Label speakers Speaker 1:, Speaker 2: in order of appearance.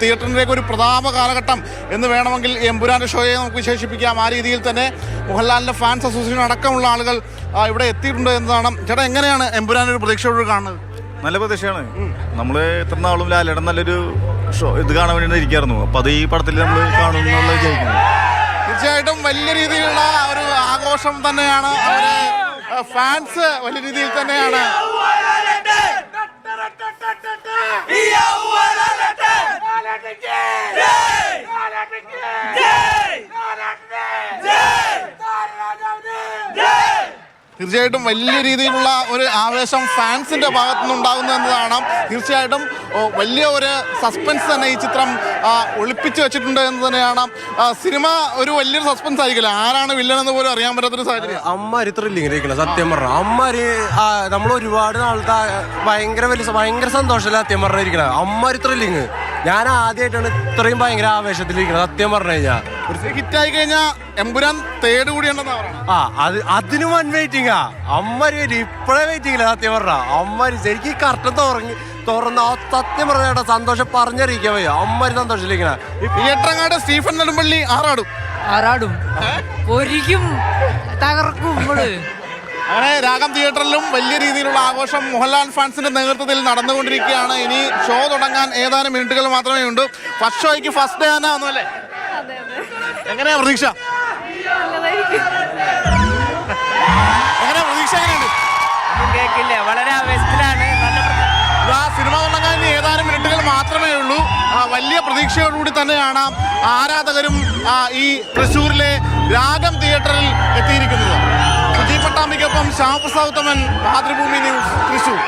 Speaker 1: തിയേറ്ററിൻ്റെയൊക്കെ ഒരു പ്രതാപ കാലഘട്ടം എന്ന് വേണമെങ്കിൽ എമ്പുരാൻ്റെ ഷോയെ നമുക്ക് വിശേഷിപ്പിക്കാം. ആ രീതിയിൽ തന്നെ മോഹൻലാലിൻ്റെ ഫാൻസ് അസോസിയേഷൻ അടക്കമുള്ള ആളുകൾ ഇവിടെ എത്തിയിട്ടുണ്ട് എന്നതാണ്. ചേട്ടാ, എങ്ങനെയാണ് എമ്പുരാൻ ഒരു പ്രതീക്ഷയോട് കാണുന്നത്?
Speaker 2: നല്ല പ്രതീക്ഷയാണ്. നമ്മൾ എത്ര നാളും ലാലേട്ടൻ നല്ലൊരു ഷോ ഇത് കാണാൻ വേണ്ടി ഇരിക്കായിരുന്നു. അപ്പൊ അത് ഈ പടത്തിൽ നമ്മൾ കാണുന്നുള്ള വിചാരിക്കുന്നത്.
Speaker 1: തീർച്ചയായിട്ടും വലിയ രീതിയിലുള്ള ഒരു ആഘോഷം തന്നെയാണ്. അവരെ ഫാൻസ് വലിയ രീതിയിൽ തന്നെയാണ്. തീർച്ചയായിട്ടും വലിയ രീതിയിലുള്ള ഒരു ആവേശം ഫാൻസിന്റെ ഭാഗത്തു നിന്നുണ്ടാകുന്നു എന്നതാണ്. തീർച്ചയായിട്ടും വലിയ ഒരു സസ്പെൻസ് തന്നെ ഈ ചിത്രം ഒളിപ്പിച്ചു വെച്ചിട്ടുണ്ട് എന്ന് തന്നെയാണ്. സിനിമ ഒരു വലിയൊരു സസ്പെൻസ് ആയിരിക്കില്ല, ആരാണ് വില്ലൻ എന്ന് പോലും അറിയാൻ പറ്റാത്തൊരു സാഹചര്യം.
Speaker 3: അമ്മാര് ത്രില്ലിങ്ങിരിക്കണം സത്യം പറഞ്ഞ. അമ്മാര് നമ്മൾ ഒരുപാട് നാളത്തെ ഭയങ്കര സന്തോഷമല്ല സത്യം പറഞ്ഞിരിക്കണം. അമ്മാര് ത്രില്ലിങ് ഞാൻ ആദ്യമായിട്ടാണ് ഇത്രയും ഭയങ്കര ആവേശത്തിലിരിക്കുന്നത് സത്യം പറഞ്ഞു കഴിഞ്ഞാൽ.
Speaker 1: ഹിറ്റായി കഴിഞ്ഞാൽ എമ്പുരാൻ തേട് കൂടിയുണ്ടെന്നാ പറയുന്നത്.
Speaker 3: അതിന് വൺ വെയിറ്റിംഗാ. അമ്മര് വരും ഇപ്പഴേ വെയിറ്റിംഗില്ല സത്യം പറഞ്ഞ. അമ്മര് ശരിക്കും കറക്റ്റ് തുറന്ന് സത്യം പറഞ്ഞ സന്തോഷം പറഞ്ഞറിയിക്കാൻ വയ്യ. അമ്മര് സന്തോഷത്തിലിരിക്കണ.
Speaker 1: തിയേറ്ററങ്ങാട് സ്റ്റീഫൻ നെടുമ്പള്ളി ആറാടും
Speaker 4: ഒരിക്കും തകർക്കും.
Speaker 1: അങ്ങനെ രാഗം തിയേറ്ററിലും വലിയ രീതിയിലുള്ള ആഘോഷം മോഹൻലാൽ ഫാൻസിന്റെ നേതൃത്വത്തിൽ നടന്നുകൊണ്ടിരിക്കുകയാണ്. ഇനി ഷോ തുടങ്ങാൻ ഏതാനും മിനിറ്റുകൾ മാത്രമേ ഉള്ളൂ. ഫസ്റ്റ് ഷോയ്ക്ക് ഫസ്റ്റ് ഡേ തന്നെ ഒന്നുമല്ലേ? എങ്ങനെയാ പ്രതീക്ഷ?
Speaker 4: കേൾക്കില്ല, വളരെ ആവേശത്തിലാണ്.
Speaker 1: സിനിമ തുടങ്ങാൻ ഇനി ഏതാനും മിനിറ്റുകൾ മാത്രമേ ഉള്ളൂ. വലിയ പ്രതീക്ഷയോടുകൂടി തന്നെയാണ് ആരാധകരും ഈ തൃശ്ശൂരിലെ രാഗം തിയേറ്ററിൽ എത്തിയിരിക്കുന്നത്. സുജി പട്ടാമ്പിക്കൊപ്പം ശ്യാമപ്രസാദ് ഉത്തമൻ, മാതൃഭൂമി ന്യൂസ്, തൃശ്ശൂർ.